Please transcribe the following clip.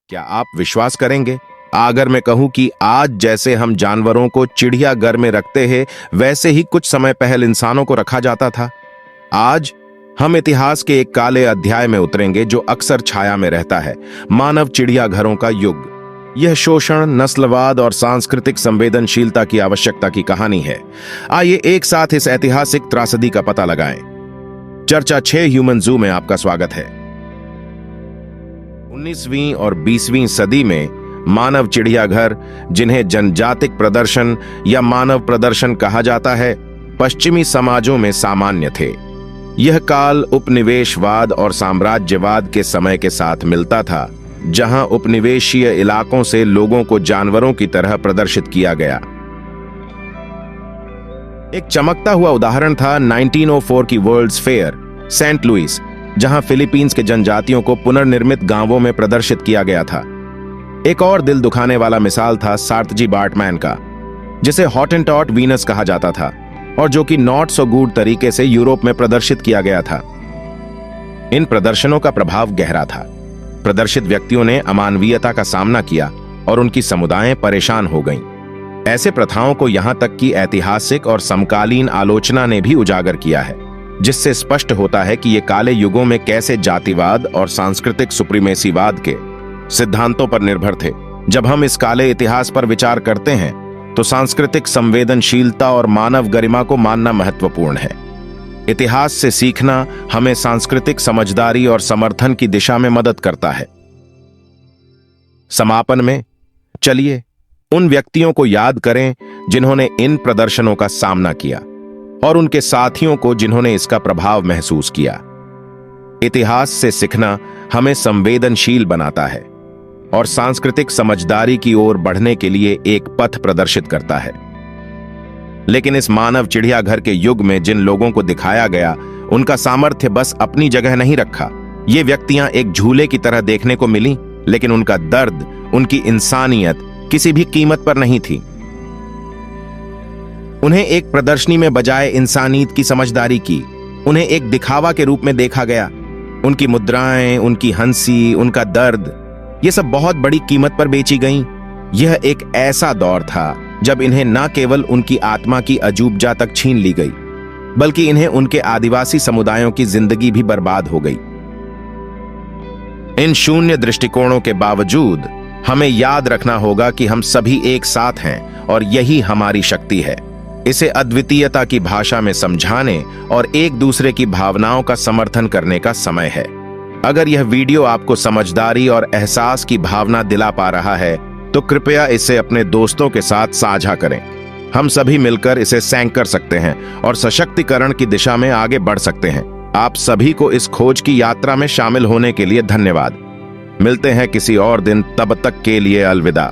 क्या आप विश्वास करेंगे अगर मैं कहूं कि आज जैसे हम जानवरों को चिड़ियाघर में रखते हैं वैसे ही कुछ समय पहले इंसानों को रखा जाता था। आज हम इतिहास के एक काले अध्याय में उतरेंगे जो अक्सर छाया में रहता है, मानव चिड़ियाघरों का युग। यह शोषण, नस्लवाद और सांस्कृतिक संवेदनशीलता की आवश्यकता की कहानी है। आइए एक साथ इस ऐतिहासिक त्रासदी का पता लगाएं। चर्चा 6 ह्यूमन जू में आपका स्वागत है। 19वीं और 20वीं सदी में मानव चिड़ियाघर, जिन्हें जनजातिक प्रदर्शन या मानव प्रदर्शन कहा जाता है, पश्चिमी समाजों में सामान्य थे। यह काल उपनिवेशवाद और साम्राज्यवाद के समय के साथ मिलता था, जहां उपनिवेशीय इलाकों से लोगों को जानवरों की तरह प्रदर्शित किया गया। एक चमकता हुआ उदाहरण था 1904 की वर्ल्ड्स फेयर, सेंट लुइस, जहां फिलीपींस के जनजातियों को पुनर्निर्मित गांवों में प्रदर्शित किया गया था। एक और दिल दुखाने वाला मिसाल था सार्थजी बार्टमैन का, जिसे हॉटेंटॉट वीनस कहा जाता था और जो कि नॉट सो गुड तरीके से यूरोप में प्रदर्शित किया गया था। इन प्रदर्शनों का प्रभाव गहरा था। प्रदर्शित व्यक्तियों ने अमानवीयता का सामना किया और उनकी समुदायें परेशान हो गईं। ऐसे प्रथाओं को यहां तक कि ऐतिहासिक और समकालीन आलोचना ने भी उजागर किया है, जिससे स्पष्ट होता है कि ये काले युगों में कैसे जातिवाद और सांस्कृतिक सुप्रीमेसीवाद के सिद्धांतों पर निर्भर थे। जब हम इस काले इतिहास पर विचार करते हैं तो सांस्कृतिक संवेदनशीलता और मानव गरिमा को मानना महत्वपूर्ण है। इतिहास से सीखना हमें सांस्कृतिक समझदारी और समर्थन की दिशा में मदद करता है। समापन में चलिए उन व्यक्तियों को याद करें जिन्होंने इन प्रदर्शनों का सामना किया और उनके साथियों को जिन्होंने इसका प्रभाव महसूस किया। इतिहास से सीखना हमें संवेदनशील बनाता है और सांस्कृतिक समझदारी की ओर बढ़ने के लिए एक पथ प्रदर्शित करता है। लेकिन इस मानव चिड़ियाघर के युग में जिन लोगों को दिखाया गया, उनका सामर्थ्य बस अपनी जगह नहीं रखा। ये व्यक्तियां एक झूले की तरह देखने को मिली, लेकिन उनका दर्द, उनकी इंसानियत किसी भी कीमत पर नहीं थी। उन्हें एक प्रदर्शनी में बजाय इंसानियत की समझदारी की, उन्हें एक दिखावा के रूप में देखा गया। उनकी मुद्राएं, उनकी हंसी, उनका दर्द, ये सब बहुत बड़ी कीमत पर बेची गईं। यह एक ऐसा दौर था जब इन्हें न केवल उनकी आत्मा की अजूबजा तक छीन ली गई, बल्कि इन्हें उनके आदिवासी समुदायों की जिंदगी भी बर्बाद हो गई। इन शून्य दृष्टिकोणों के बावजूद हमें याद रखना होगा कि हम सभी एक साथ हैं और यही हमारी शक्ति है। इसे अद्वितीयता की भाषा में समझाने और एक दूसरे की भावनाओं का समर्थन करने का समय है। अगर यह वीडियो आपको समझदारी और एहसास की भावना दिला पा रहा है तो कृपया इसे अपने दोस्तों के साथ साझा करें। हम सभी मिलकर इसे सैंक कर सकते हैं और सशक्तिकरण की दिशा में आगे बढ़ सकते हैं। आप सभी को इस खोज की यात्रा में शामिल होने के लिए धन्यवाद। मिलते हैं किसी और दिन, तब तक के लिए अलविदा।